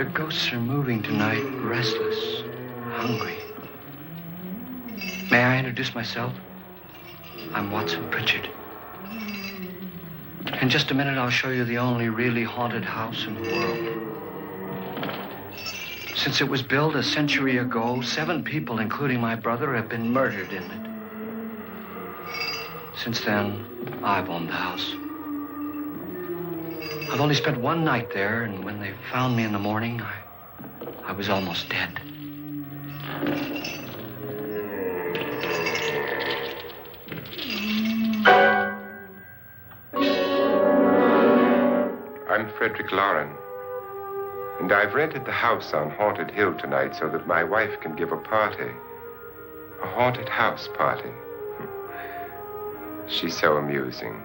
ghosts are moving tonight, restless, hungry. May I introduce myself? I'm Watson Pritchard. In just a minute, I'll show you the only really haunted house in the world. Since it was built a century ago, 7 people, including my brother, have been murdered in it. Since then, I've owned the house. I've only spent one night there, and when they found me in the morning, I was almost dead. I'm Frederick Loren, and I've rented the house on Haunted Hill tonight so that my wife can give a party. A haunted house party. She's so amusing.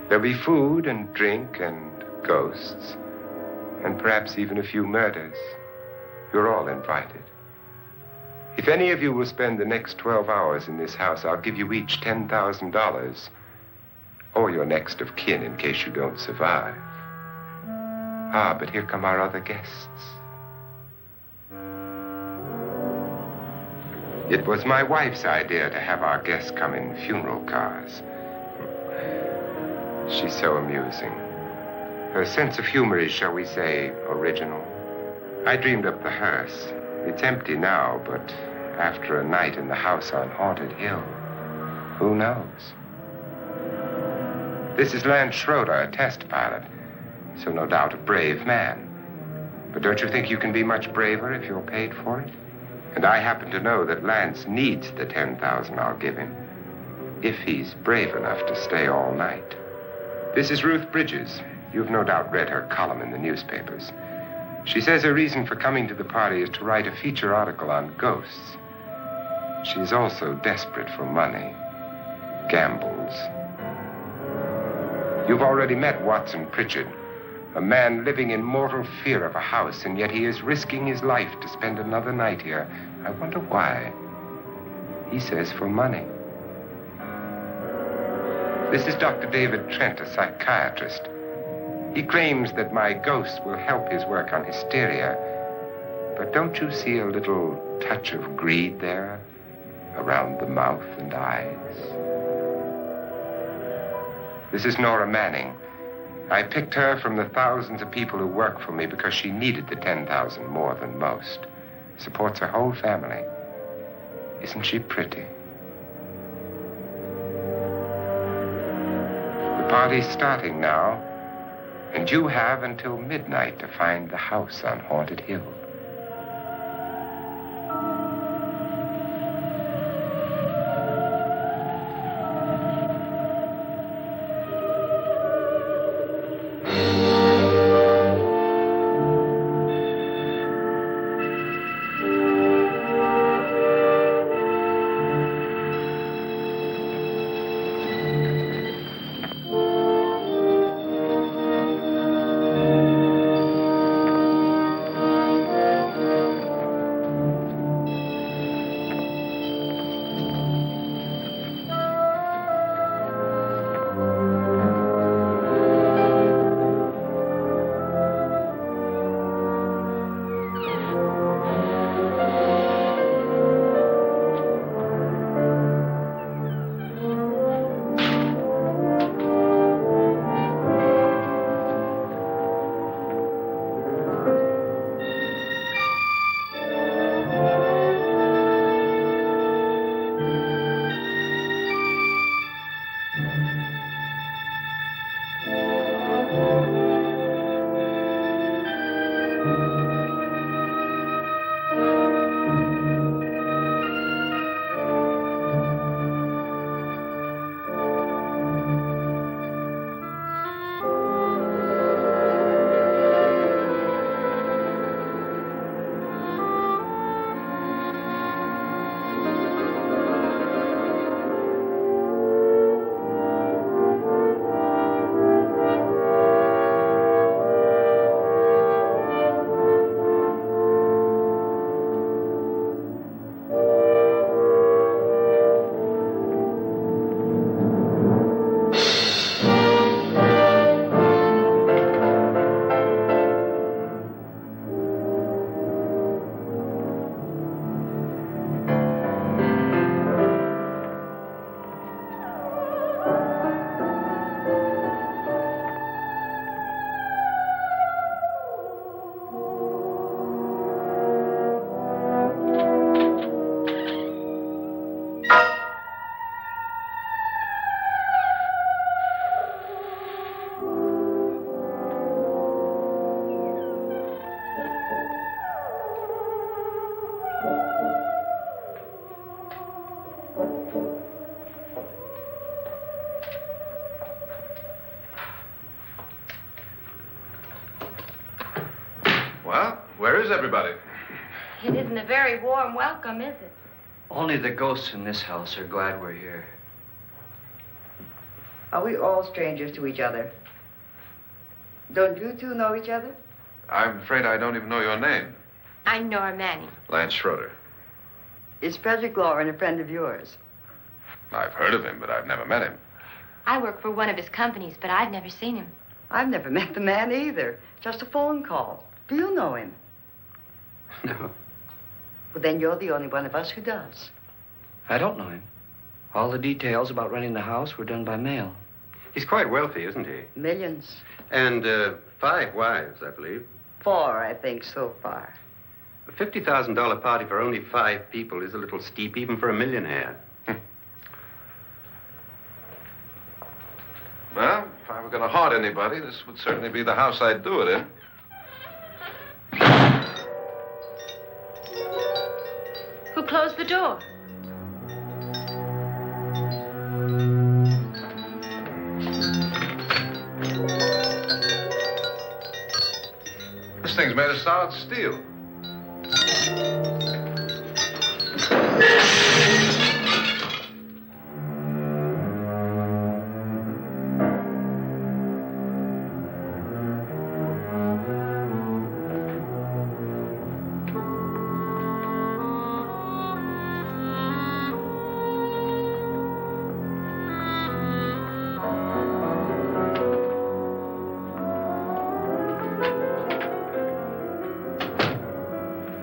There'll be food and drink and ghosts, and perhaps even a few murders. You're all invited. If any of you will spend the next 12 hours in this house, I'll give you each $10,000, or your next of kin in case you don't survive. Ah, but here come our other guests. It was my wife's idea to have our guests come in funeral cars. She's so amusing. Her sense of humor is, shall we say, original. I dreamed up the hearse. It's empty now, but after a night in the house on Haunted Hill, who knows? This is Lance Schroeder, a test pilot, so no doubt a brave man. But don't you think you can be much braver if you're paid for it? And I happen to know that Lance needs the $10,000 I'll give him, if he's brave enough to stay all night. This is Ruth Bridges. You've no doubt read her column in the newspapers. She says her reason for coming to the party is to write a feature article on ghosts. She's also desperate for money. Gambles. You've already met Watson Pritchard, a man living in mortal fear of a house, and yet he is risking his life to spend another night here. I wonder why. He says for money. This is Dr. David Trent, a psychiatrist. He claims that my ghost will help his work on hysteria. But don't you see a little touch of greed there around the mouth and eyes? This is Nora Manning. I picked her from the thousands of people who work for me because she needed the $10,000 more than most. Supports her whole family. Isn't she pretty? The party's starting now, and you have until midnight to find the house on Haunted Hill. Well, where is everybody? It isn't a very warm welcome, is it? Only the ghosts in this house are glad we're here. Are we all strangers to each other? Don't you two know each other? I'm afraid I don't even know your name. I'm Nora Manning. Lance Schroeder. Is Frederick Loren a friend of yours? I've heard of him, but I've never met him. I work for one of his companies, but I've never seen him. I've never met the man either. Just a phone call. Do you know him? No, Well, then you're the only one of us who does. I don't know him. All the details about renting the house were done by mail. He's quite wealthy, isn't he? Millions. And 5 wives, I believe. 4, I think, so far. A $50,000 party for only 5 people is a little steep, even for a millionaire. Well, if I were going to haunt anybody, this would certainly be the house I'd do it in. Who closed the door? This thing's made of solid steel.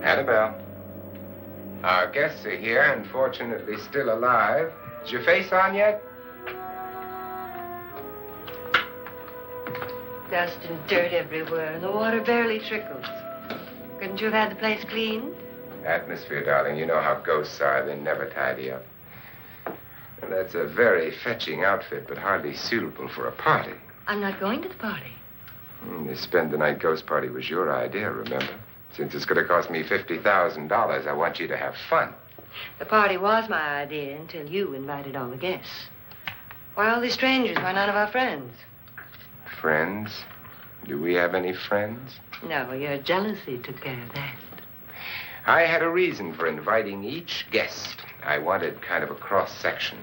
Annabelle. Our guests are here, unfortunately still alive. Is your face on yet? Dust and dirt everywhere, and the water barely trickles. Couldn't you have had the place cleaned? Atmosphere, darling. You know how ghosts are. They never tidy up. And that's a very fetching outfit, but hardly suitable for a party. I'm not going to the party. The spend-the-night ghost party was your idea, remember? Since it's going to cost me $50,000, I want you to have fun. The party was my idea until you invited all the guests. Why all these strangers? Why none of our friends? Friends? Do we have any friends? No, your jealousy took care of that. I had a reason for inviting each guest. I wanted kind of a cross-section.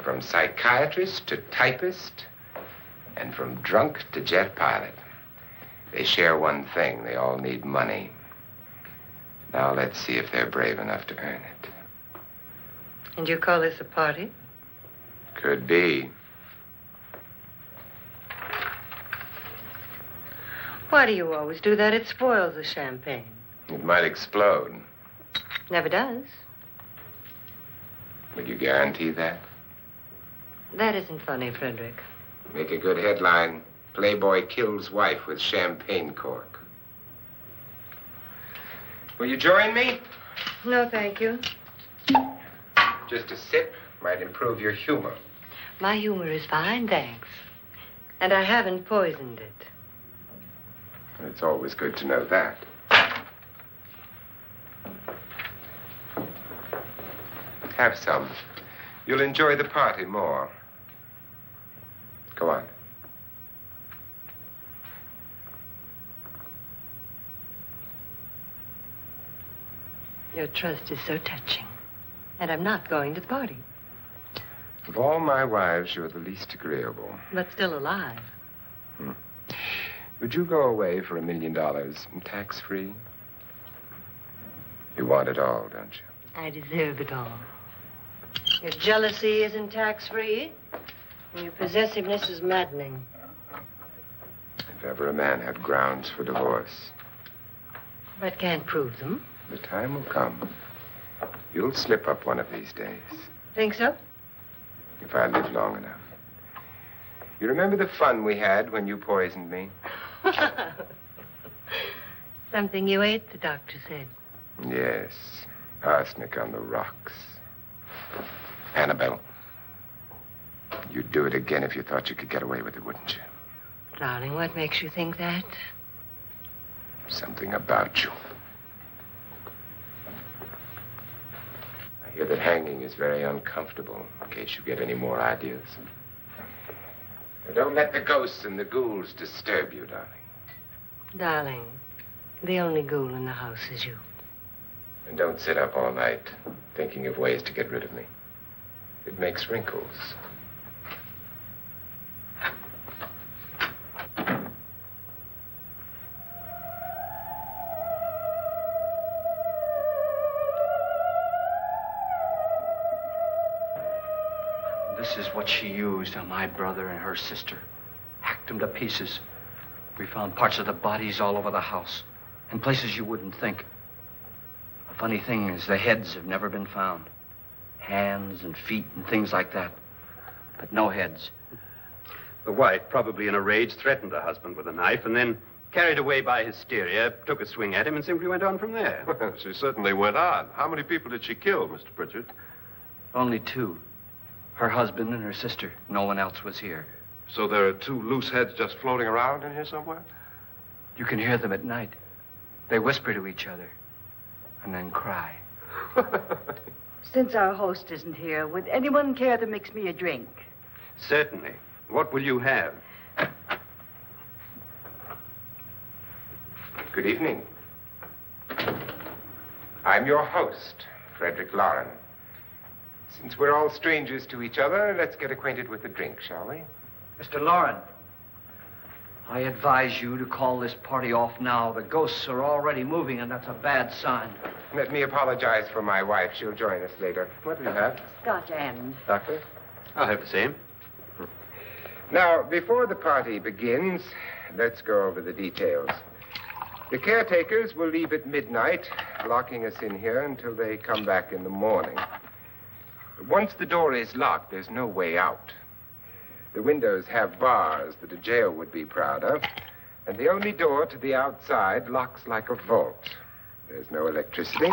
From psychiatrist to typist, and from drunk to jet pilot. They share one thing. They all need money. Now let's see if they're brave enough to earn it. And you call this a party? Could be. Why do you always do that? It spoils the champagne. It might explode. Never does. Will you guarantee that? That isn't funny, Frederick. Make a good headline. Playboy kills wife with champagne cork. Will you join me? No, thank you. Just a sip might improve your humor. My humor is fine, thanks. And I haven't poisoned it. It's always good to know that. Have some. You'll enjoy the party more. Go on. Your trust is so touching. And I'm not going to the party. Of all my wives, you're the least agreeable. But still alive. Would you go away for $1 million tax-free? You want it all, don't you? I deserve it all. Your jealousy isn't tax-free, and your possessiveness is maddening. If ever a man had grounds for divorce, But can't prove them. the time will come. You'll slip up one of these days, Think so? if I live long enough. You remember the fun we had when you poisoned me? Something you ate, the doctor said. Yes, arsenic on the rocks. Annabelle, you'd do it again if you thought you could get away with it, wouldn't you? Darling, what makes you think that? Something about you. I hear that hanging is very uncomfortable, in case you get any more ideas. Now, don't let the ghosts and the ghouls disturb you, darling. Darling, The only ghoul in the house is you. And don't sit up all night thinking of ways to get rid of me. It makes wrinkles. This is what she used on my brother and her sister. Hacked them to pieces. We found parts of the bodies all over the house, in places you wouldn't think. The funny thing is the heads have never been found. Hands and feet and things like that. But no heads. The wife, probably in a rage, threatened her husband with a knife and then, carried away by hysteria, took a swing at him and simply went on from there. Well, she certainly went on. How many people did she kill, Mr. Pritchard? Only two. Her husband and her sister. No one else was here. So there are two loose heads just floating around in here somewhere? You can hear them at night. They whisper to each other and then cry. Since our host isn't here, would anyone care to mix me a drink? Certainly. What will you have? Good evening. I'm your host, Frederick Loren. Since we're all strangers to each other, let's get acquainted with a drink, shall we? Mr. Loren, I advise you to call this party off now. The ghosts are already moving, and that's a bad sign. Let me apologize for my wife. She'll join us later. What do you have? Scotch and. Doctor? I'll have the same. Now, before the party begins, let's go over the details. The caretakers will leave at midnight, locking us in here until they come back in the morning. Once the door is locked, there's no way out. The windows have bars that a jail would be proud of, and the only door to the outside locks like a vault. There's no electricity,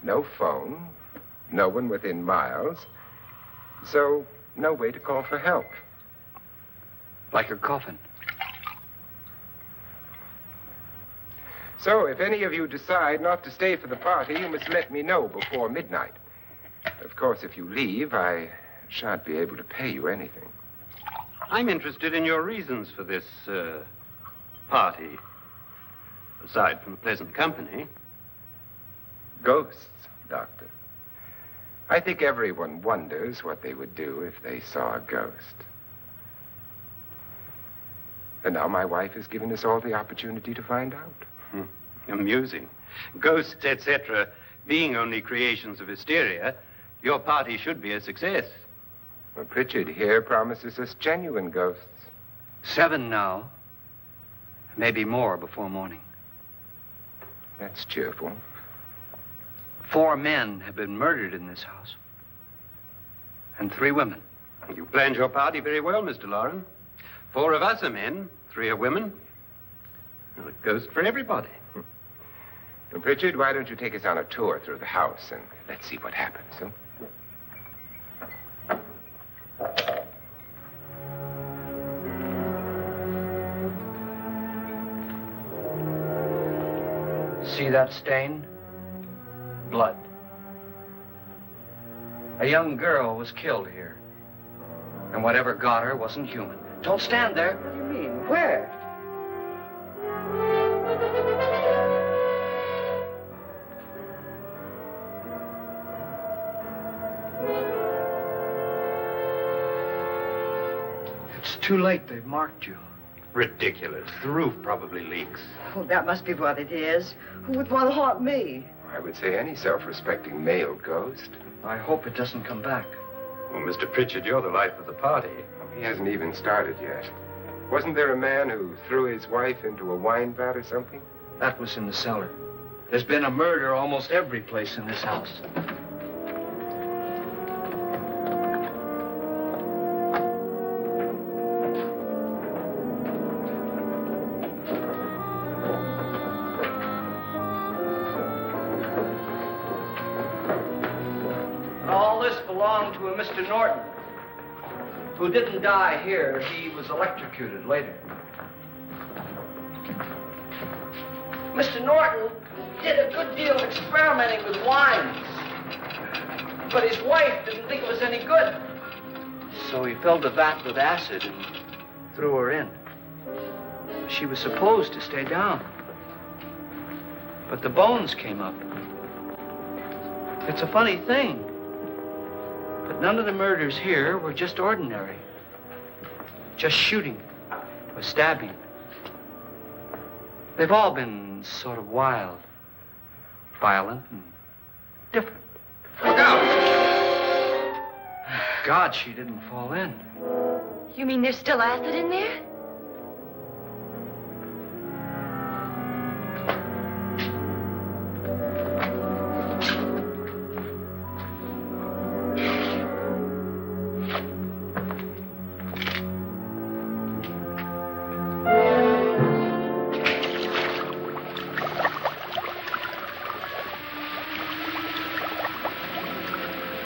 no phone, no one within miles, so no way to call for help. Like a coffin. So if any of you decide not to stay for the party, you must let me know before midnight. Of course, if you leave, I shan't be able to pay you anything. I'm interested in your reasons for this, party. Aside from pleasant company. Ghosts, Doctor. I think everyone wonders what they would do if they saw a ghost. And now my wife has given us all the opportunity to find out. Amusing. Ghosts, etc., being only creations of hysteria, your party should be a success. Well, Pritchard here promises us genuine ghosts. 7 now. Maybe more before morning. That's cheerful. 4 men have been murdered in this house. And 3 women. You planned your party very well, Mr. Loren. 4 of us are men, 3 are women. Well, a ghost for everybody. Well, Pritchard, why don't you take us on a tour through the house and let's see what happens, huh? See that stain? Blood. A young girl was killed here. And whatever got her wasn't human. Don't stand there. What do you mean? Where? It's too late. They've marked you. Ridiculous. The roof probably leaks. Oh, that must be what it is. Who would want to haunt me? I would say any self-respecting male ghost. I hope it doesn't come back. Well, Mr. Pritchard, you're the life of the party. He hasn't even started yet. Wasn't there a man who threw his wife into a wine vat or something? That was in the cellar. There's been a murder almost every place in this house. All this belonged to a Mr. Norton, who didn't die here. He was electrocuted later. Mr. Norton did a good deal of experimenting with wines, but his wife didn't think it was any good. So he filled the vat with acid and threw her in. She was supposed to stay down. But the bones came up. It's a funny thing. But none of the murders here were just ordinary. Just shooting or stabbing. They've all been sort of wild, violent, and different. Look out! God, she didn't fall in. You mean there's still acid in there?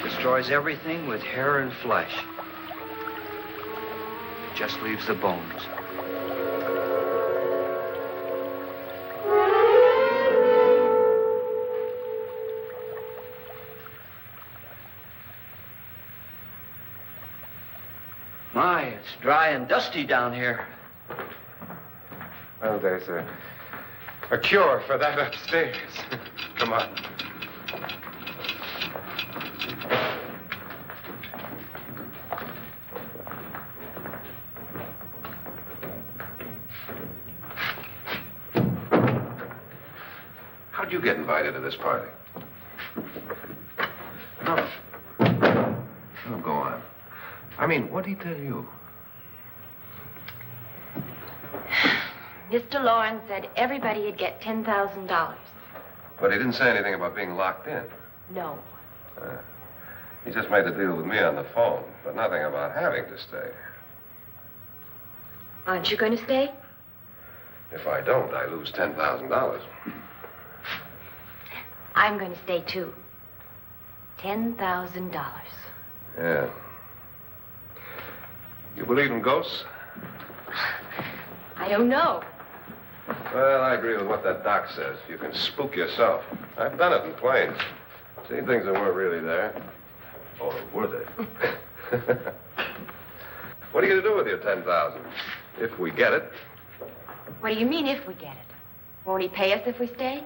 Destroys everything with hair and flesh. Just leaves the bones. My, it's dry and dusty down here. Well, there's a cure for that upstairs. Come on. How'd you get invited to this party? No. No, go on. I mean, what did he tell you? Mr. Loren said everybody'd get $10,000. But he didn't say anything about being locked in. No. He just made the deal with me on the phone, but nothing about having to stay. Aren't you going to stay? If I don't, I lose $10,000. I'm going to stay, too. $10,000. Yeah. You believe in ghosts? I don't know. Well, I agree with what that doc says. You can spook yourself. I've done it in planes. Seen things that weren't really there. Or were they? What are you going to do with your $10,000? If we get it. What do you mean, if we get it? Won't he pay us if we stay?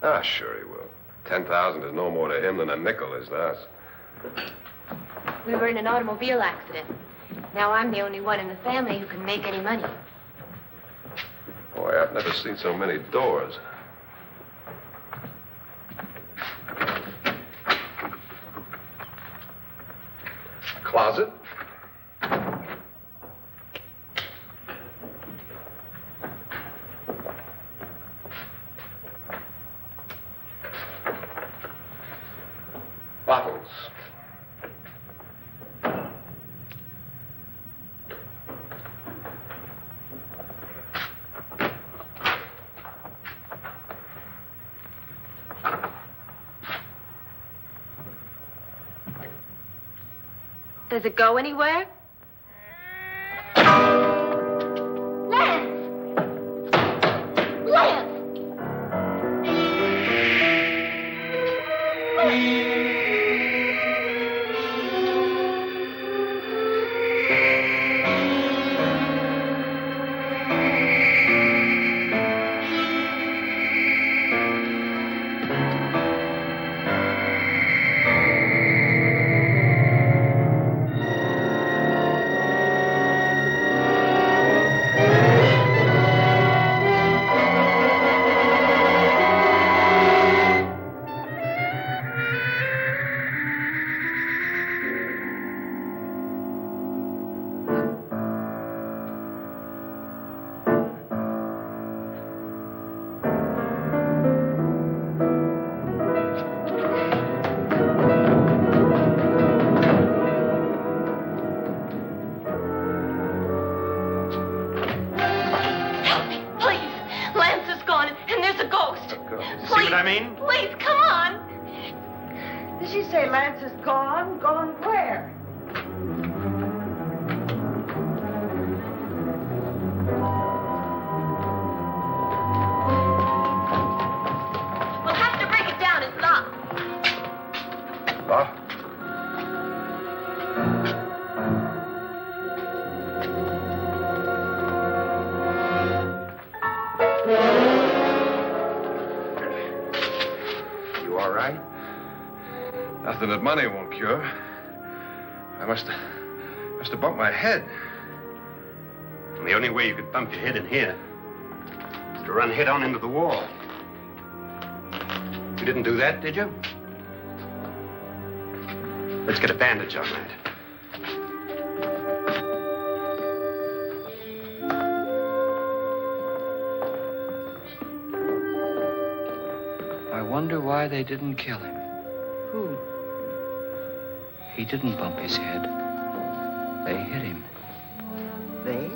Ah, sure he will. 10,000 is no more to him than a nickel is to us. We were in an automobile accident. Now I'm the only one in the family who can make any money. Boy, I've never seen so many doors. Closet? Bottles. Does it go anywhere? Lance! Lance! See what I mean? Please, come on. Did she say Lance is gone? Gone where? We'll have to break it down. It's locked. Locked? Nothing that money won't cure. I must have bumped my head. And the only way you could bump your head in here is to run head on into the wall. You didn't do that, did you? Let's get a bandage on that. I wonder why they didn't kill him. Who? He didn't bump his head. They hit him. They?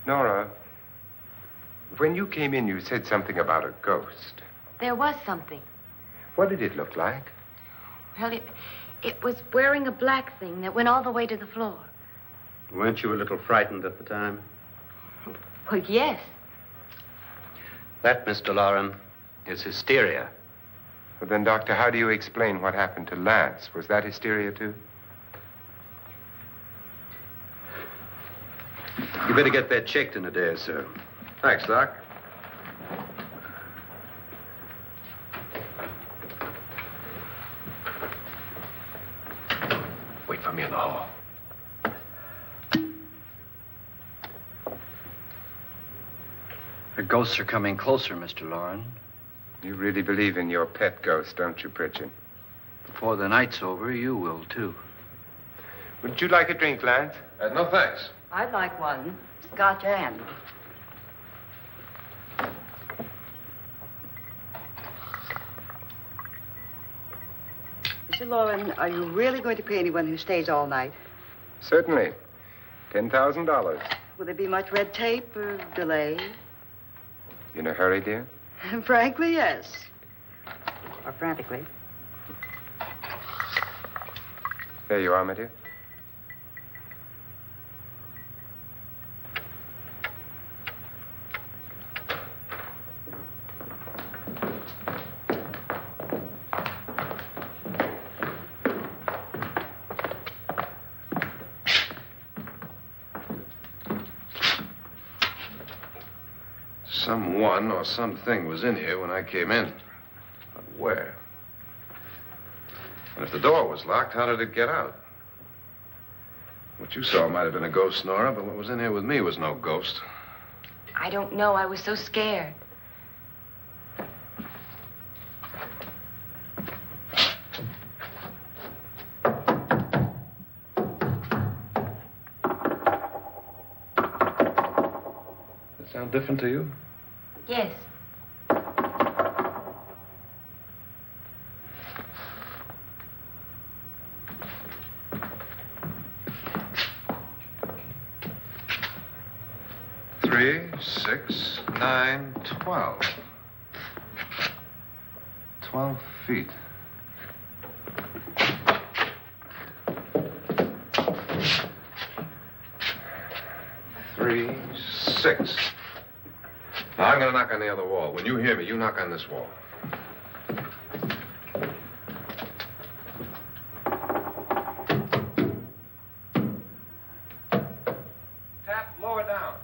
Nora, when you came in, you said something about a ghost. There was something. What did it look like? Well, it was wearing a black thing that went all the way to the floor. Weren't you a little frightened at the time? Well, yes. That, Mr. Loren, is hysteria. Well, then, Doctor, how do you explain what happened to Lance? Was that hysteria, too? You better get that checked in a day or so. Thanks, Doc. Wait for me in the hall. The ghosts are coming closer, Mr. Loren. You really believe in your pet ghost, don't you, Pritchard? Before the night's over, you will, too. Would you like a drink, Lance? No, thanks. I'd like one. Scotch and. Mr. Loren, are you really going to pay anyone who stays all night? Certainly. $10,000. Will there be much red tape or delay? In a hurry, dear? Frankly, yes. Or frantically. There you are, my dear. Someone or something was in here when I came in. But where? And if the door was locked, how did it get out? What you saw might have been a ghost, Nora, but what was in here with me was no ghost. I don't know. I was so scared. Does it sound different to you? Yes. Three, 6, 9, 12. 12 feet. Three, 6. Now, I'm going to knock on the other wall. When you hear me, you knock on this wall. Tap lower down.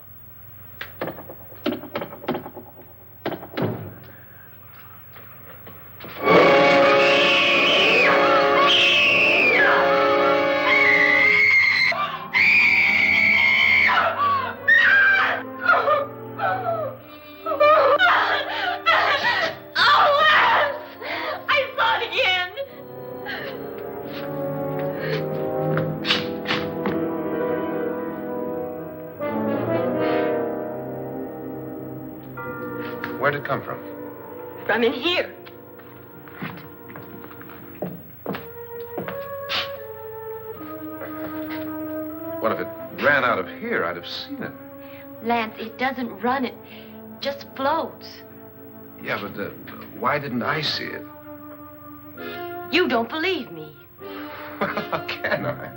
Where'd it come from? From in here. What if it ran out of here? I'd have seen it. Lance, it doesn't run. It just floats. Yeah, but why didn't I see it? You don't believe me. Well, how can I?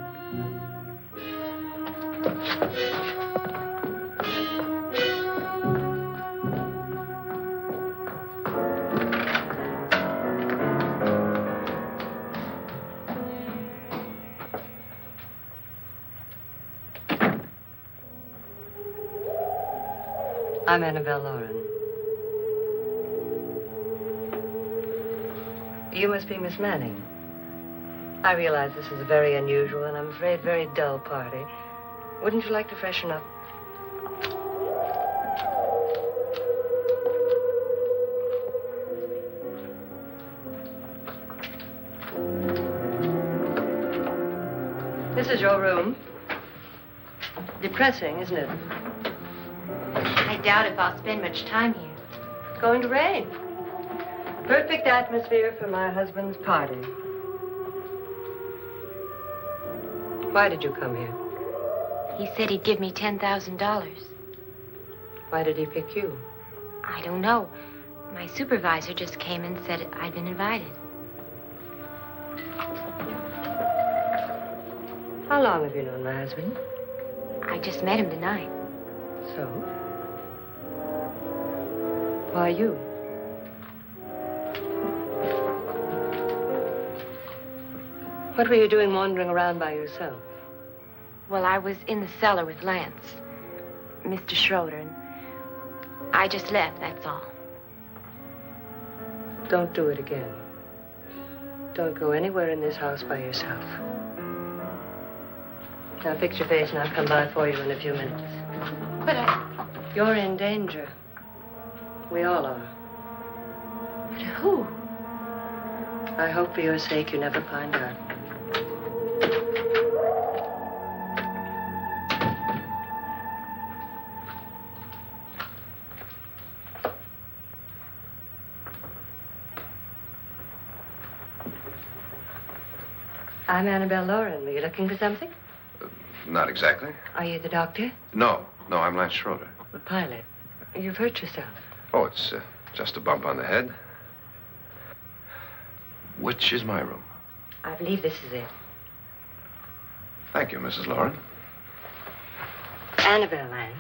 I'm Annabelle Loren. You must be Miss Manning. I realize this is a very unusual and I'm afraid very dull party. Wouldn't you like to freshen up? This is your room. Depressing, isn't it? I doubt if I'll spend much time here. It's going to rain. Perfect atmosphere for my husband's party. Why did you come here? He said he'd give me $10,000. Why did he pick you? I don't know. My supervisor just came and said I'd been invited. How long have you known my husband? I just met him tonight. So? Why you? What were you doing wandering around by yourself? Well, I was in the cellar with Lance, Mr. Schroeder, and I just left, that's all. Don't do it again. Don't go anywhere in this house by yourself. Now fix your face and I'll come by for you in a few minutes. But You're in danger. We all are. but who? I hope for your sake you never find out. I'm Annabelle Loren. Were you looking for something? Not exactly. Are you the doctor? No, I'm Lance Schroeder. The pilot. You've hurt yourself. Oh, it's just a bump on the head. Which is my room? I believe this is it. Thank you, Mrs. Loren. Annabelle Lance.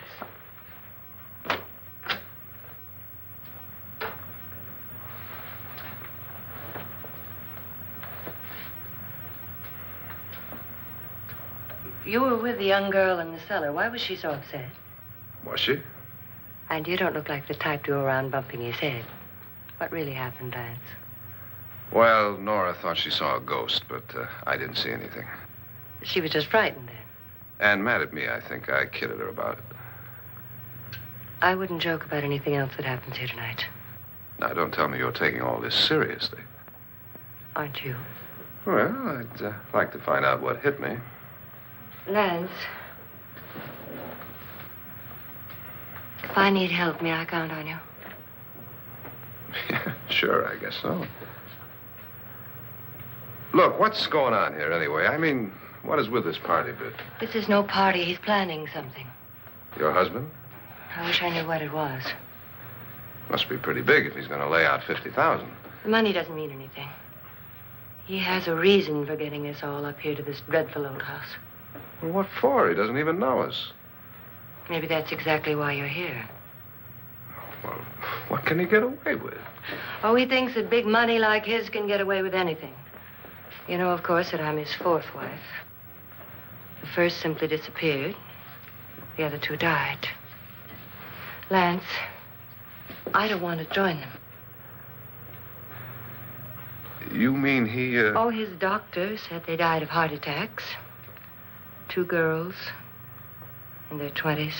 You were with the young girl in the cellar. Why was she so upset? Was she? And you don't look like the type to go around bumping his head. What really happened, Lance? Well, Nora thought she saw a ghost, but I didn't see anything. She was just frightened then. And mad at me, I think. I kidded her about it. I wouldn't joke about anything else that happens here tonight. Now, don't tell me you're taking all this seriously. Aren't you? Well, I'd like to find out what hit me. Lance. If I need help, may I count on you? Sure, I guess so. Look, what's going on here anyway? I mean, what is with this party bit? This is no party. He's planning something. Your husband? I wish I knew what it was. Must be pretty big if he's going to lay out 50,000. The money doesn't mean anything. He has a reason for getting us all up here to this dreadful old house. Well, what for? He doesn't even know us. Maybe that's exactly why you're here. Well, what can he get away with? Oh, he thinks that big money like his can get away with anything. You know, of course, that I'm his fourth wife. The first simply disappeared. The other two died. Lance, I don't want to join them. You mean he, Oh, his doctor said they died of heart attacks. 2 girls in their 20s.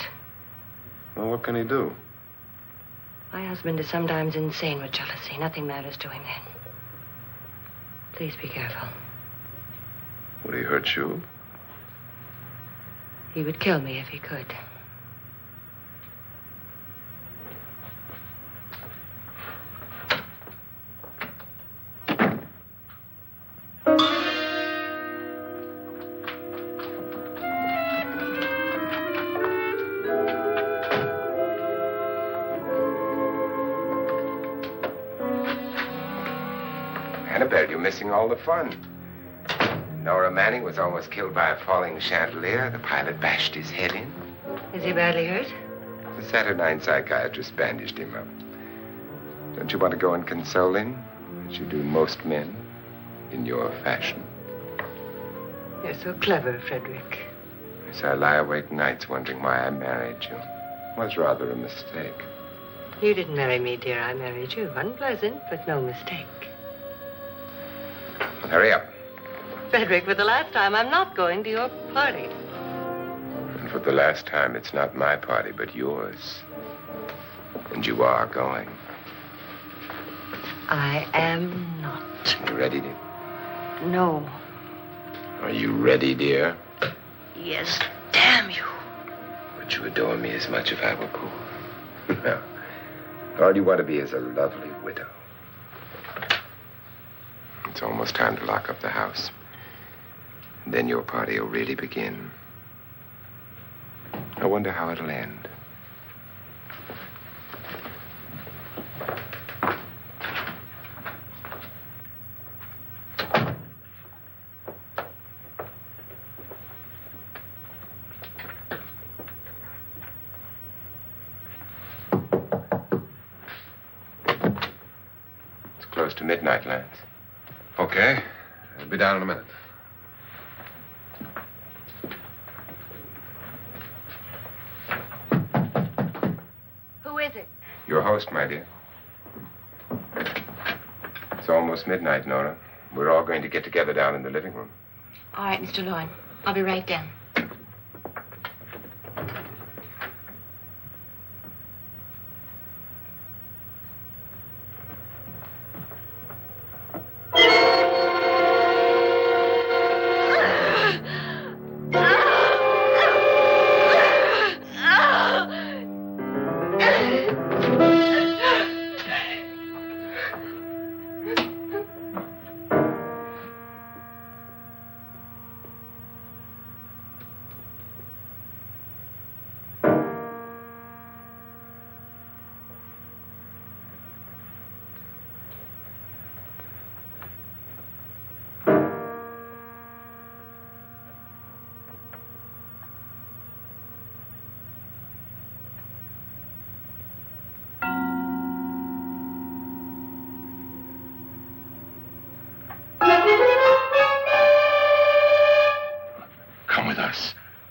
Well, what can he do? My husband is sometimes insane with jealousy. Nothing matters to him then. Please be careful. Would he hurt you? He would kill me if he could. Annabelle, you're missing all the fun. Nora Manning was almost killed by a falling chandelier. The pilot bashed his head in. Is he badly hurt? The Saturnine psychiatrist bandaged him up. Don't you want to go and console him, as you do most men, in your fashion? You're so clever, Frederick. Yes, I lie awake nights wondering why I married you. was rather a mistake. You didn't marry me, dear. I married you. Unpleasant, but no mistake. Hurry up. Frederick, for the last time, I'm not going to your party. And for the last time, it's not my party, but yours. And you are going. I am not. You ready, dear? No. Are you ready, dear? Yes, damn you. Would you adore me as much if I were poor? No. All you want to be is a lovely widow. It's almost time to lock up the house. And then your party will really begin. I wonder how it'll end. It's close to midnight, Lance. Okay. I'll be down in a minute. Who is it? Your host, my dear. It's almost midnight, Nora. We're all going to get together down in the living room. All right, Mr. Loren. I'll be right down.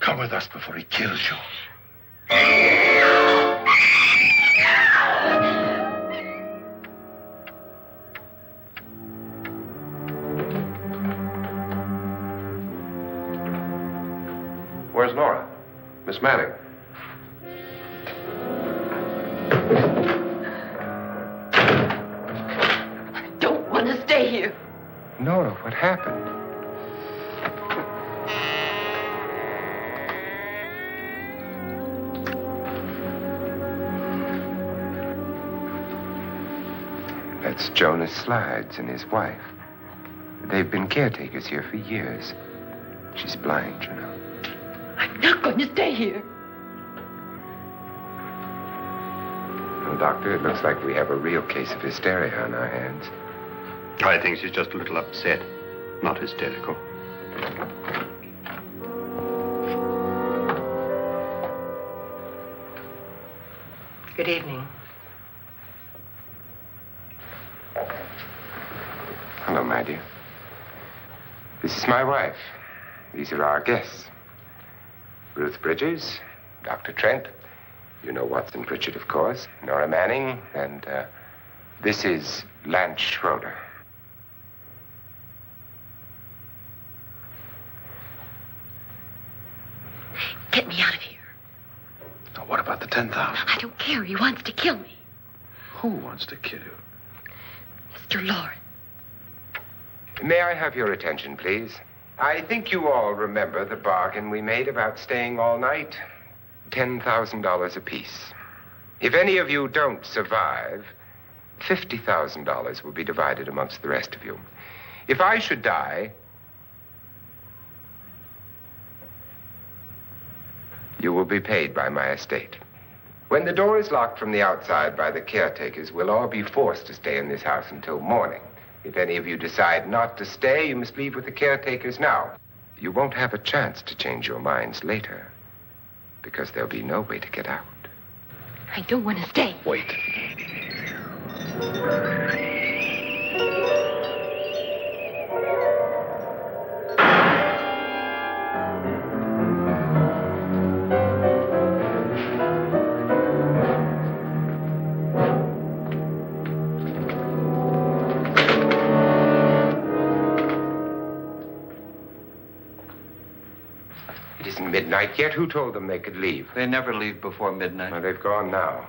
Come with us before he kills you. Where's Nora? Miss Manning. I don't want to stay here. Nora, what happened? That's Jonas Slides and his wife. They've been caretakers here for years. She's blind, you know. I'm not going to stay here. Well, Doctor, it looks like we have a real case of hysteria on our hands. I think she's just a little upset, not hysterical. Good evening. Hello, my dear. This is my wife. These are our guests. Ruth Bridges, Dr. Trent. You know Watson Pritchard, of course. Nora Manning, and this is Lance Schroeder. Get me out of here. Now, what about the 10,000? I don't care. He wants to kill me. Who wants to kill you? Mr. Loren. May I have your attention, please? I think you all remember the bargain we made about staying all night. $10,000 apiece. If any of you don't survive, $50,000 will be divided amongst the rest of you. If I should die, you will be paid by my estate. When the door is locked from the outside by the caretakers, we'll all be forced to stay in this house until morning. If any of you decide not to stay, you must leave with the caretakers now. You won't have a chance to change your minds later, because there'll be no way to get out. I don't want to stay. Wait. It isn't midnight yet. Who told them they could leave? They never leave before midnight. Well, they've gone now.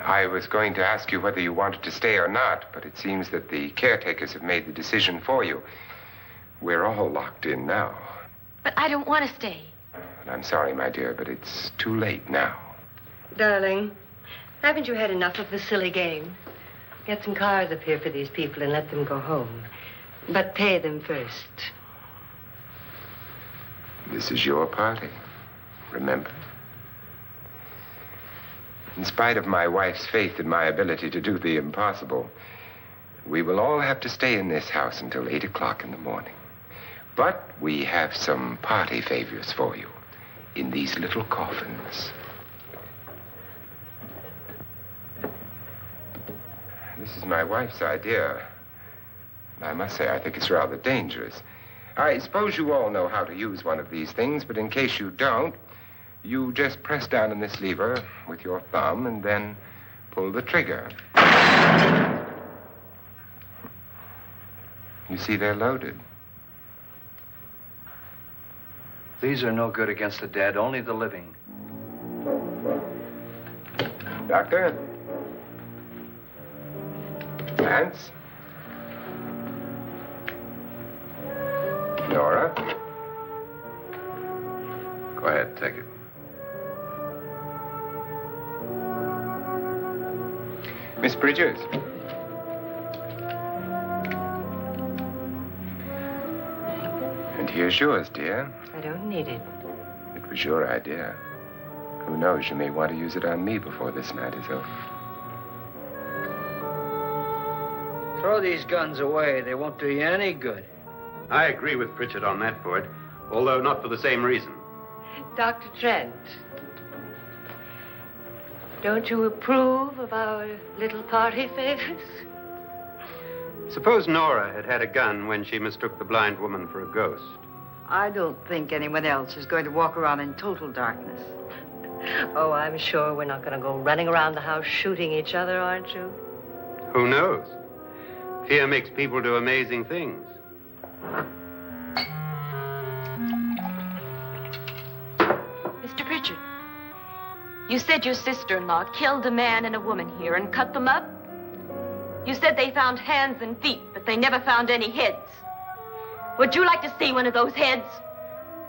I was going to ask you whether you wanted to stay or not, but it seems that the caretakers have made the decision for you. We're all locked in now. But I don't want to stay. And I'm sorry, my dear, but it's too late now. Darling, haven't you had enough of the silly game? Get some cars up here for these people and let them go home. But pay them first. This is your party, remember? In spite of my wife's faith in my ability to do the impossible, we will all have to stay in this house until 8 o'clock in the morning. But we have some party favors for you in these little coffins. This is my wife's idea. I must say, I think it's rather dangerous. I suppose you all know how to use one of these things, but in case you don't, you just press down on this lever with your thumb and then pull the trigger. You see, they're loaded. These are no good against the dead, only the living. Doctor? Lance? Nora? Go ahead, take it. Miss Bridges? And here's yours, dear. I don't need it. It was your idea. Who knows, you may want to use it on me before this night is over. Throw these guns away. They won't do you any good. I agree with Pritchard on that point, although not for the same reason. Dr. Trent, don't you approve of our little party favors? Suppose Nora had had a gun when she mistook the blind woman for a ghost. I don't think anyone else is going to walk around in total darkness. Oh, I'm sure we're not going to go running around the house shooting each other, aren't you? Who knows? Fear makes people do amazing things. Mr. Pritchard, you said your sister-in-law killed a man and a woman here and cut them up? You said they found hands and feet, but they never found any heads. Would you like to see one of those heads?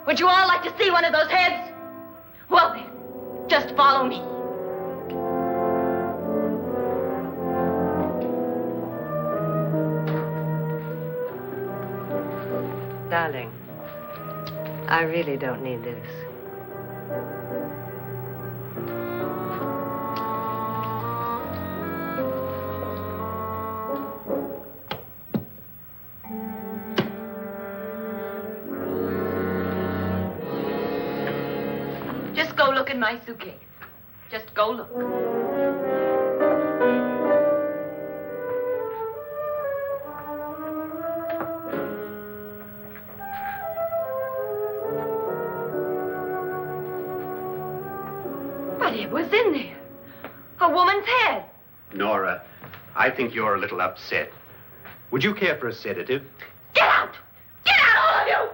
Would you all like to see one of those heads? Well then, just follow me. Darling, I really don't need this. Just go look in my suitcase. Just go look. But it was in there. A woman's head. Nora, I think you're a little upset. Would you care for a sedative? Get out! Get out, all of you! All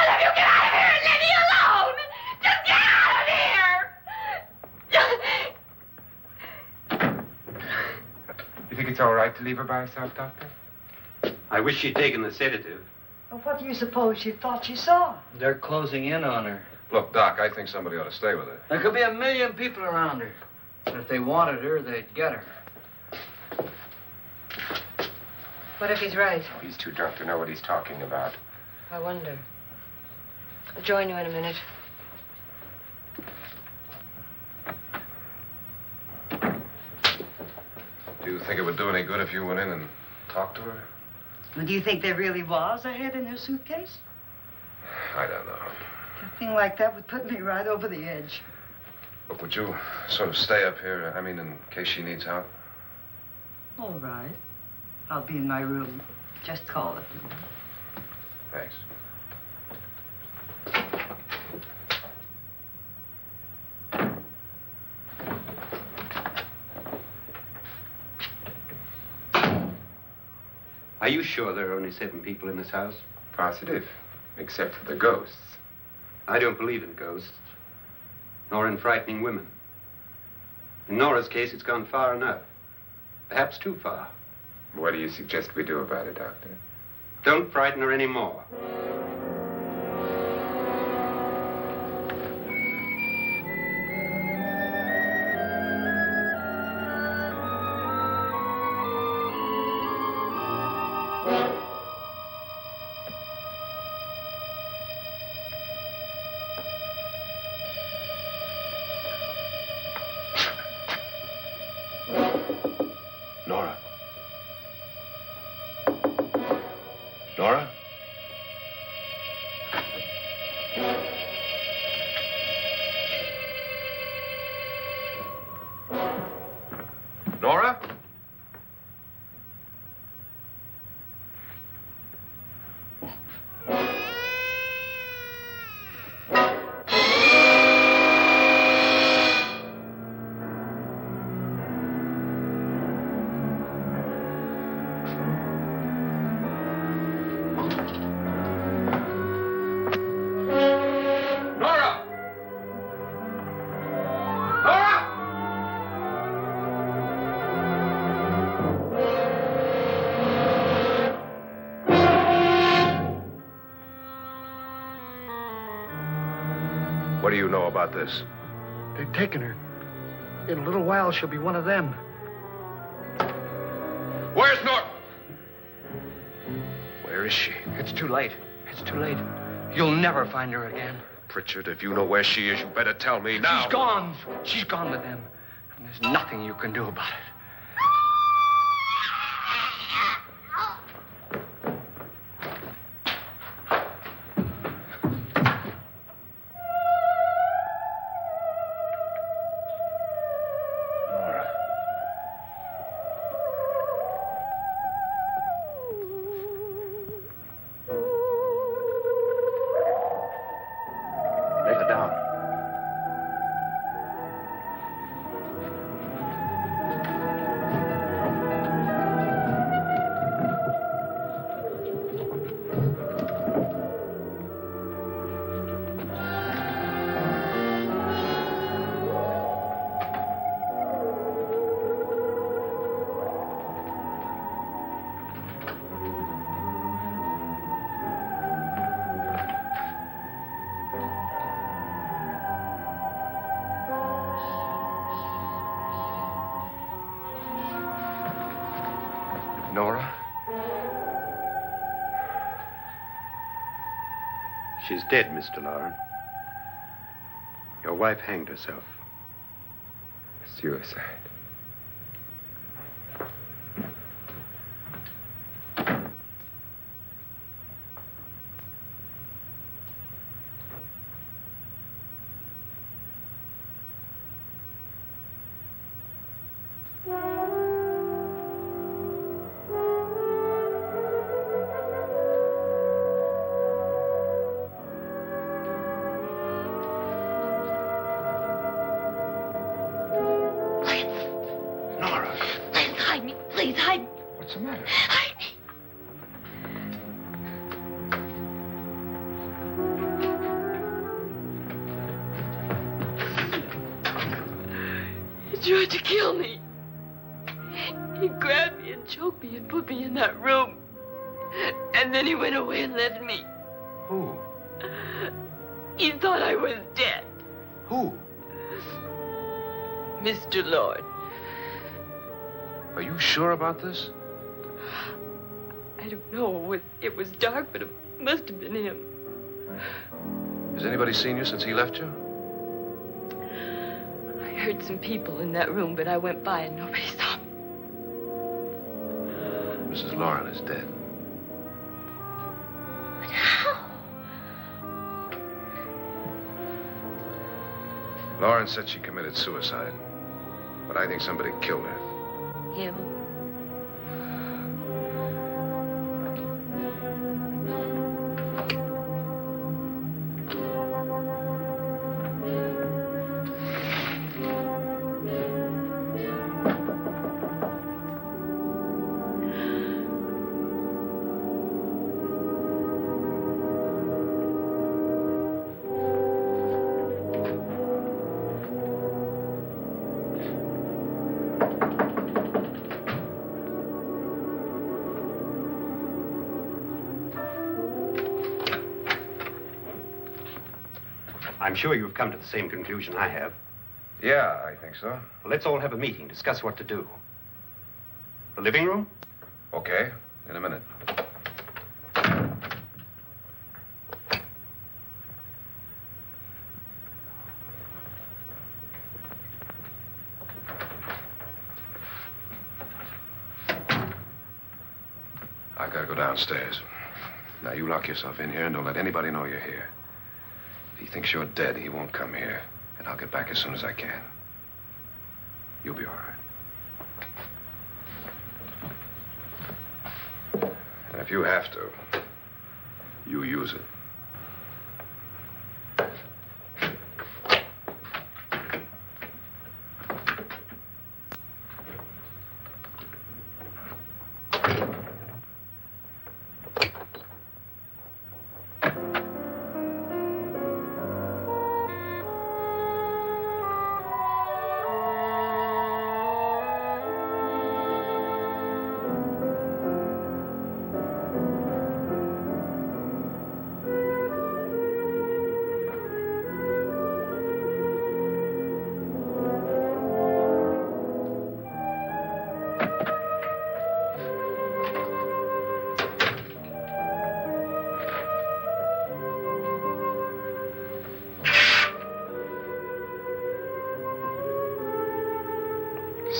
of you, get out of here and leave me alone! Just get out of here! You think it's all right to leave her by herself, Doctor? I wish she'd taken the sedative. Well, what do you suppose she thought she saw? They're closing in on her. Look, Doc, I think somebody ought to stay with her. There could be 1 million people around her. But if they wanted her, they'd get her. What if he's right? Oh, he's too drunk to know what he's talking about. I wonder. I'll join you in a minute. Do you think it would do any good if you went in and talked to her? Well, do you think there really was a head in her suitcase? I don't know. A thing like that would put me right over the edge. Look, would you sort of stay up here, I mean, in case she needs help? All right. I'll be in my room. Just call it. Thanks. Are you sure there are only 7 people in this house? Positive, except for the ghosts. I don't believe in ghosts, nor in frightening women. In Nora's case, it's gone far enough. Perhaps too far. What do you suggest we do about it, Doctor? Don't frighten her anymore. Nora? Nora? Nora? What do you know about this? They've taken her. In a little while, she'll be one of them. Where's Nora? Where is she? It's too late. It's too late. You'll never find her again. Pritchard, if you know where she is, you better tell me now. She's gone. She's gone with them. And there's nothing you can do about it. Lay her down. Nora? She's dead, Mr. Loren. Your wife hanged herself. Suicide. Please hide me. Please hide me. What's the matter? Hide me. He tried to kill me. He grabbed me and choked me and put me in that room. And then he went away and left me. Who? He thought I was dead. Who? Mr. Lord. Are you sure about this? I don't know. It was dark, but it must have been him. Has anybody seen you since he left you? I heard some people in that room, but I went by and nobody saw me. Mrs. Loren is dead. But how? Loren said she committed suicide. But I think somebody killed her. Him? I'm sure you've come to the same conclusion I have. Yeah, I think so. Well, let's all have a meeting, discuss what to do. The living room? Okay, in a minute. I gotta go downstairs. Now, you lock yourself in here and don't let anybody know you're here. If he thinks you're dead, he won't come here. And I'll get back as soon as I can. You'll be all right. And if you have to, you use it.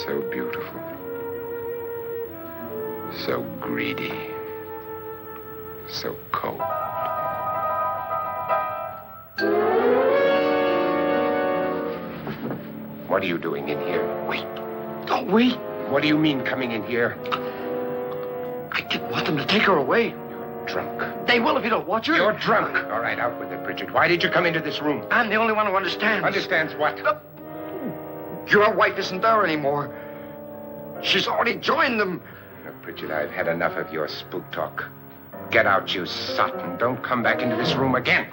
So beautiful. So greedy. So cold. What are you doing in here? Wait. Don't wait. What do you mean coming in here? I didn't want them to take her away. You're drunk. They will if you don't watch her. You're drunk. All right, out with it, Bridget. Why did you come into this room? I'm the only one who understands. Understands what? Your wife isn't there anymore. She's already joined them. Look, Bridget, I've had enough of your spook talk. Get out, you sot, and don't come back into this room again.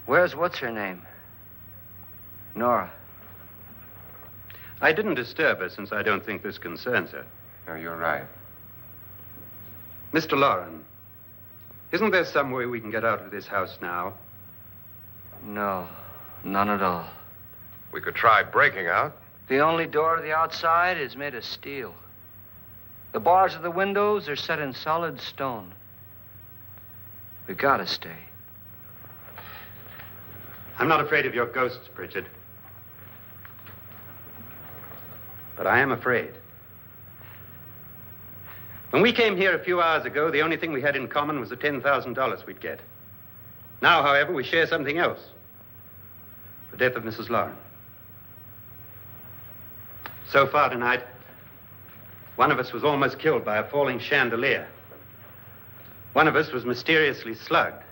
Where's what's-her-name? Nora. I didn't disturb her since I don't think this concerns her. No, you're right. Mr. Loren, isn't there some way we can get out of this house now? No, none at all. We could try breaking out. The only door to the outside is made of steel. The bars of the windows are set in solid stone. We gotta stay. I'm not afraid of your ghosts, Pritchard. But I am afraid. When we came here a few hours ago, the only thing we had in common was the $10,000 we'd get. Now, however, we share something else. The death of Mrs. Loren. So far tonight, one of us was almost killed by a falling chandelier. One of us was mysteriously slugged.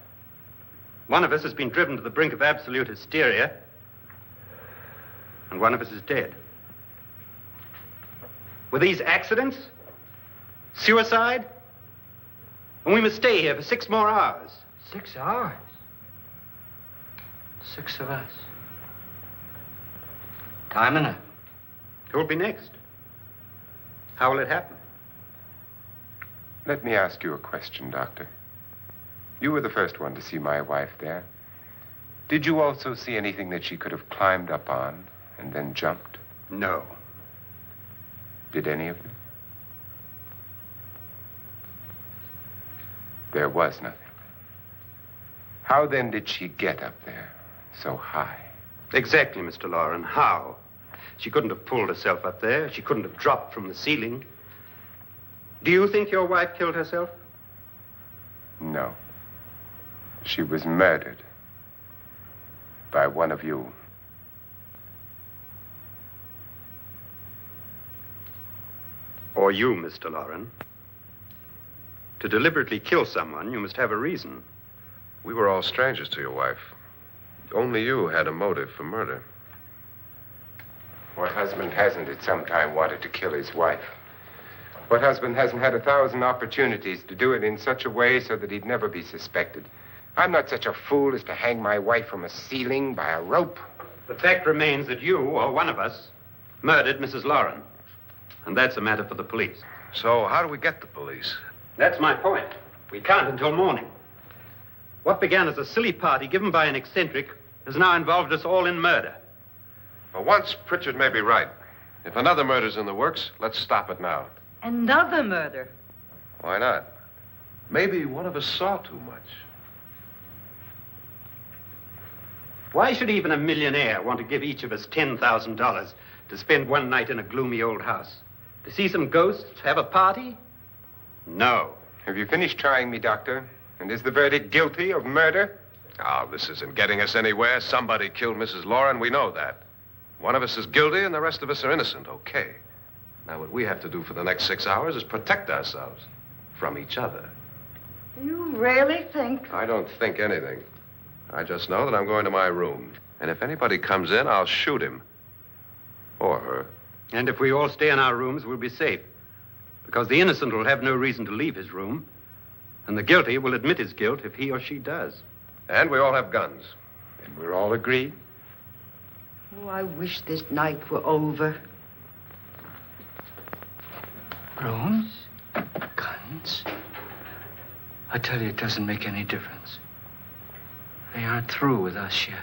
One of us has been driven to the brink of absolute hysteria. And one of us is dead. Were these accidents? Suicide? And we must stay here for 6 more hours. 6 hours? 6 of us. Time enough. Who'll be next? How will it happen? Let me ask you a question, Doctor. You were the first one to see my wife there. Did you also see anything that she could have climbed up on and then jumped? No. Did any of you? There was nothing. How then did she get up there so high? Exactly, Mr. Loren. How? She couldn't have pulled herself up there. She couldn't have dropped from the ceiling. Do you think your wife killed herself? No. She was murdered by one of you. Or you, Mr. Loren. To deliberately kill someone, you must have a reason. We were all strangers to your wife. Only you had a motive for murder. What husband hasn't at some time wanted to kill his wife? What husband hasn't had 1,000 opportunities to do it in such a way so that he'd never be suspected? I'm not such a fool as to hang my wife from a ceiling by a rope. The fact remains that you, or one of us, murdered Mrs. Loren. And that's a matter for the police. So how do we get the police? That's my point. We can't until morning. What began as a silly party given by an eccentric has now involved us all in murder. For once, Pritchard may be right. If another murder's in the works, let's stop it now. Another murder? Why not? Maybe one of us saw too much. Why should even a millionaire want to give each of us $10,000 to spend one night in a gloomy old house? To see some ghosts, have a party? No. Have you finished trying me, Doctor? And is the verdict guilty of murder? Oh, this isn't getting us anywhere. Somebody killed Mrs. Loren. We know that. One of us is guilty and the rest of us are innocent. Okay. Now, what we have to do for the next 6 hours is protect ourselves from each other. You really think? I don't think anything. I just know that I'm going to my room. And if anybody comes in, I'll shoot him. Or her. And if we all stay in our rooms, we'll be safe. Because the innocent will have no reason to leave his room. And the guilty will admit his guilt if he or she does. And we all have guns. And we're all agreed? Oh, I wish this night were over. Rooms? Guns? I tell you, it doesn't make any difference. They aren't through with us yet.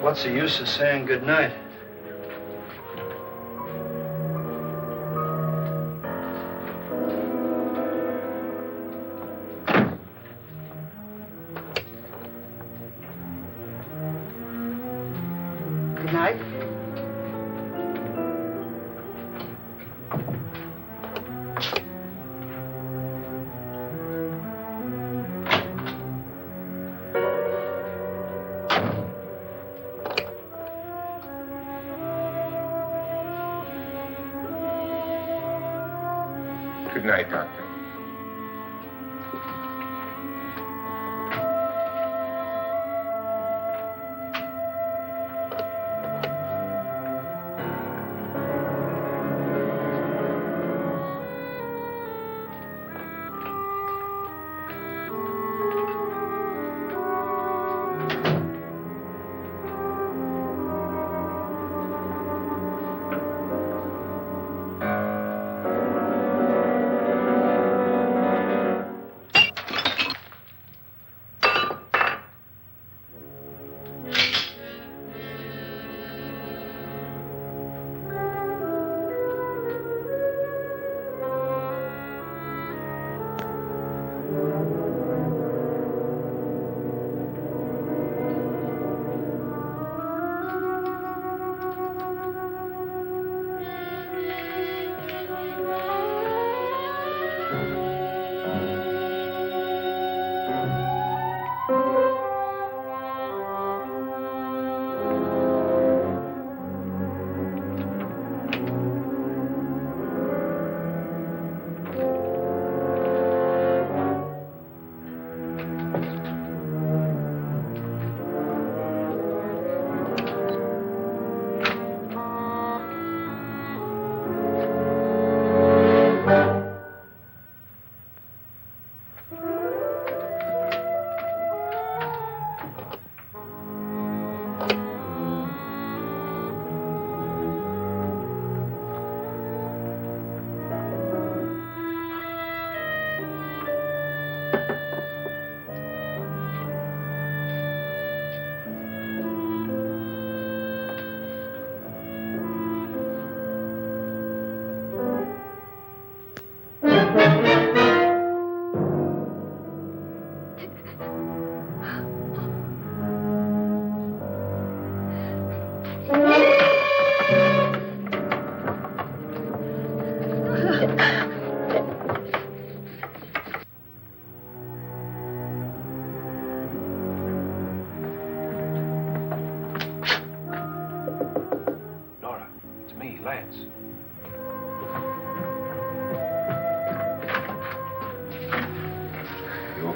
What's the use of saying goodnight? Good night. Good night, Doctor.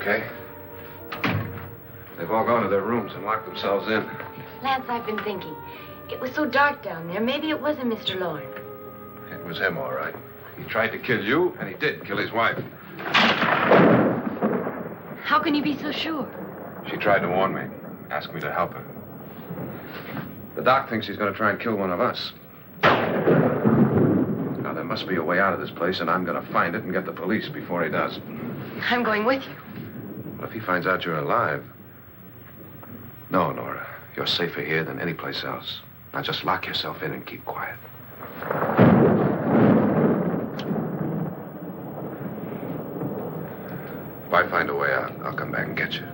okay? They've all gone to their rooms and locked themselves in. Lance, I've been thinking. It was so dark down there. Maybe it wasn't Mr. Loren. It was him, all right. He tried to kill you, and he did kill his wife. How can you be so sure? She tried to warn me, asked me to help her. The doc thinks he's going to try and kill one of us. Now, there must be a way out of this place, and I'm going to find it and get the police before he does. I'm going with you. Well, if he finds out you're alive... No, Nora. You're safer here than any place else. Now, just lock yourself in and keep quiet. If I find a way out, I'll come back and get you.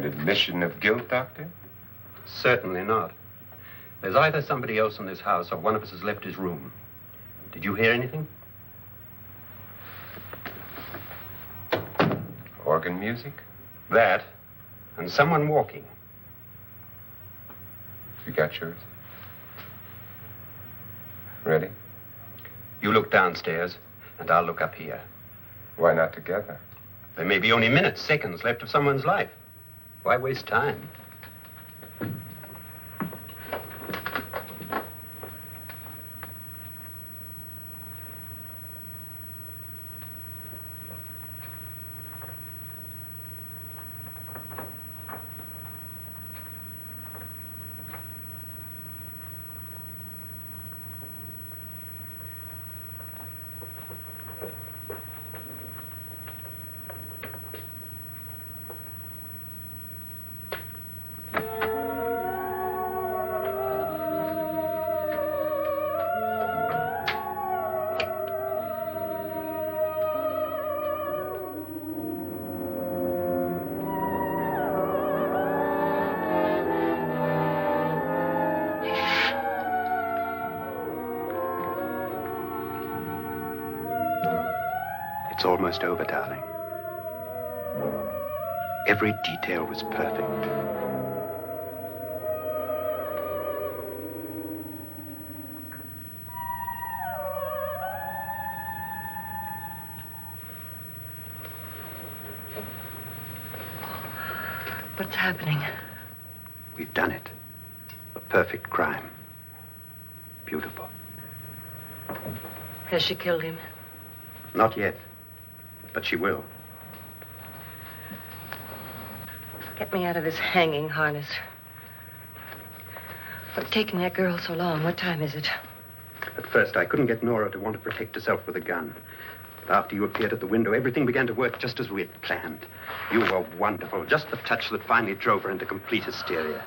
An admission of guilt, Doctor? Certainly not. There's either somebody else in this house or one of us has left his room. Did you hear anything? Organ music? That, and someone walking. You got yours? Ready? You look downstairs, and I'll look up here. Why not together? There may be only minutes, seconds left of someone's life. Why waste time? It's almost over, darling. Every detail was perfect. What's happening? We've done it. A perfect crime. Beautiful. Has she killed him? Not yet. But she will. Get me out of this hanging harness. What's taking that girl so long? What time is it? At first, I couldn't get Nora to want to protect herself with a gun. But after you appeared at the window, everything began to work just as we had planned. You were wonderful. Just the touch that finally drove her into complete hysteria.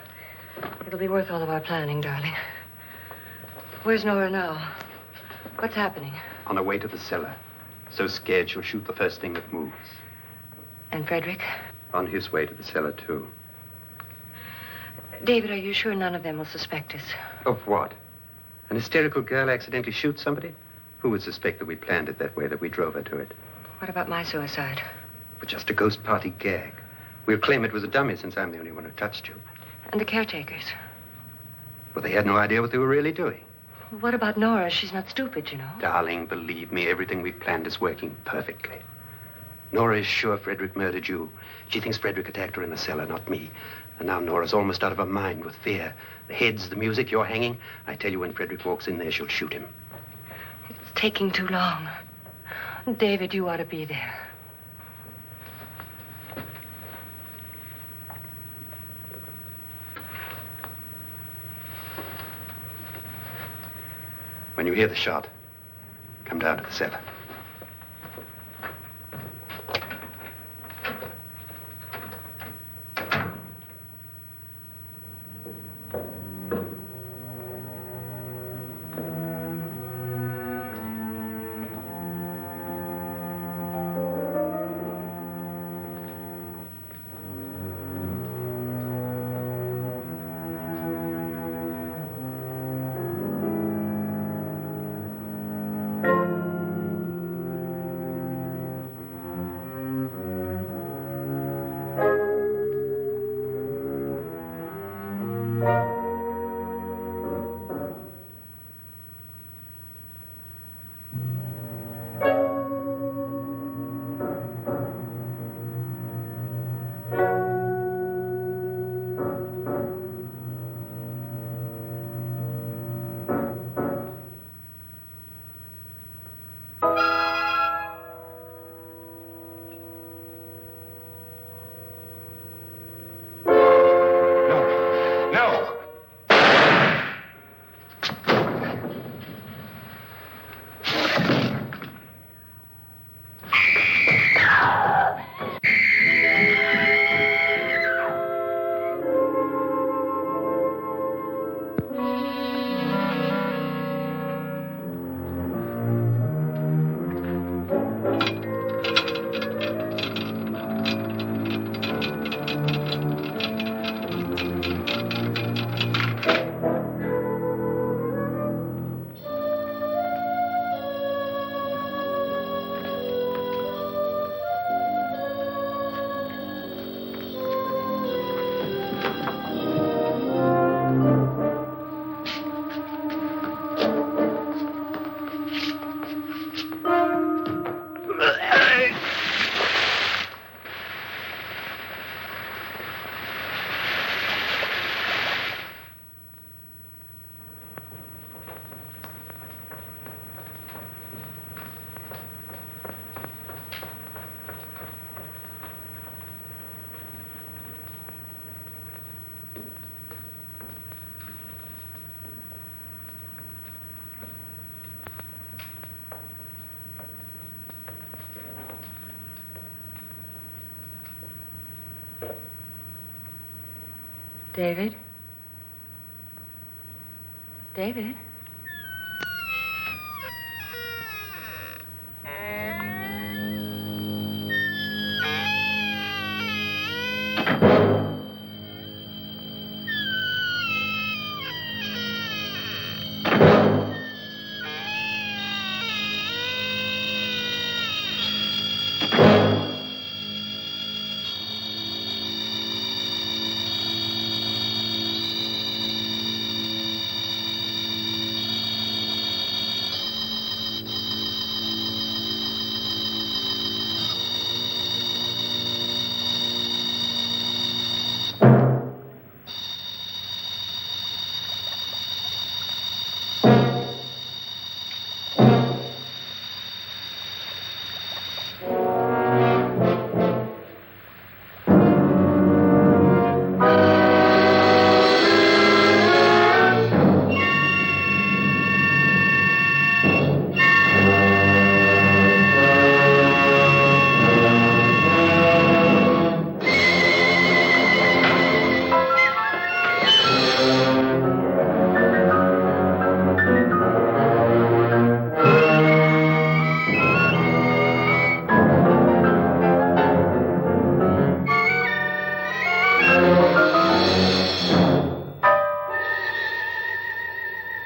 It'll be worth all of our planning, darling. Where's Nora now? What's happening? On her way to the cellar. So scared she'll shoot the first thing that moves. And Frederick? On his way to the cellar, too. David, are you sure none of them will suspect us? Of what? An hysterical girl accidentally shoots somebody? Who would suspect that we planned it that way, that we drove her to it? What about my suicide? But just a ghost party gag. We'll claim it was a dummy since I'm the only one who touched you. And the caretakers? Well, they had no idea what they were really doing. What about Nora? She's not stupid, you know. Darling, believe me, everything we've planned is working perfectly. Nora is sure Frederick murdered you. She thinks Frederick attacked her in the cellar, not me. And now Nora's almost out of her mind with fear. The heads, the music, you're hanging. I tell you, when Frederick walks in there, she'll shoot him. It's taking too long. David, you ought to be there. When you hear the shot, come down to the cellar. David? David?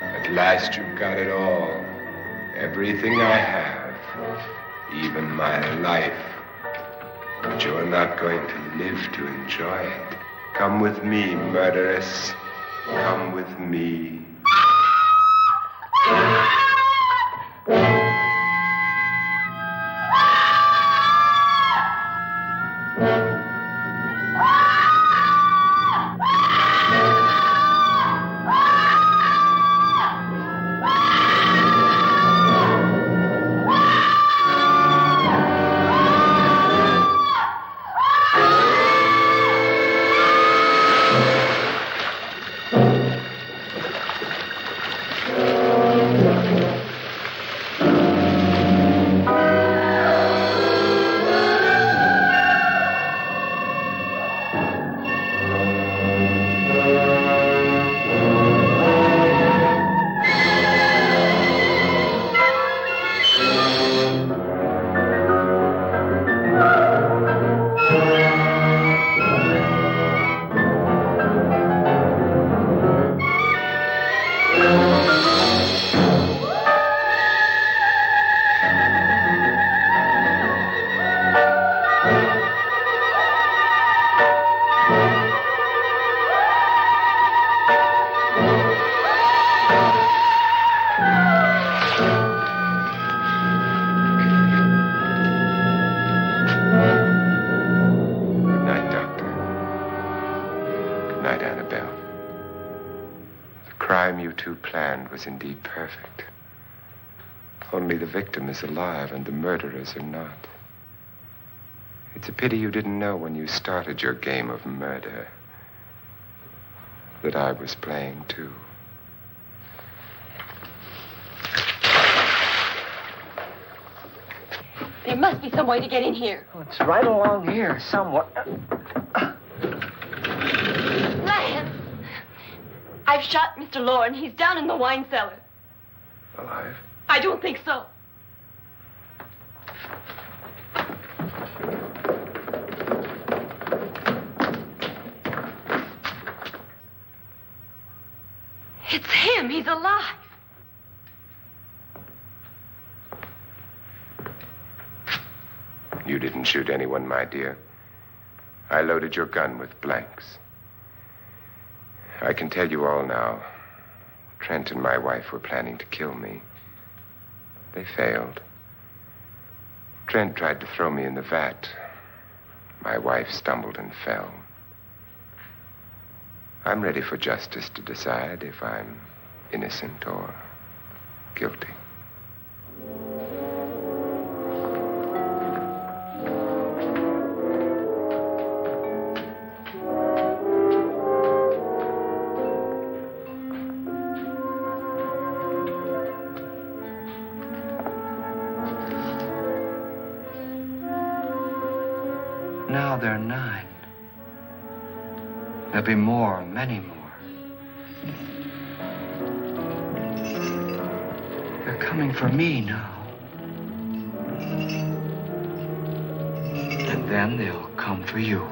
At last you've got it all. Everything I have. Even my life. But you're not going to live to enjoy it. Come with me, murderess. Come with me. Was indeed perfect. Only the victim is alive and the murderers are not. It's a pity you didn't know when you started your game of murder that I was playing too. There must be some way to get in here. Oh, it's right along here somewhere. Lance! I've shot Mr. Loren. He's down in the wine cellar. Alive? I don't think so. It's him. He's alive. You didn't shoot anyone, my dear. I loaded your gun with blanks. I can tell you all now. Trent and my wife were planning to kill me. They failed. Trent tried to throw me in the vat. My wife stumbled and fell. I'm ready for justice to decide if I'm innocent or guilty. Now they're 9. There'll be more, many more. They're coming for me now. And then they'll come for you.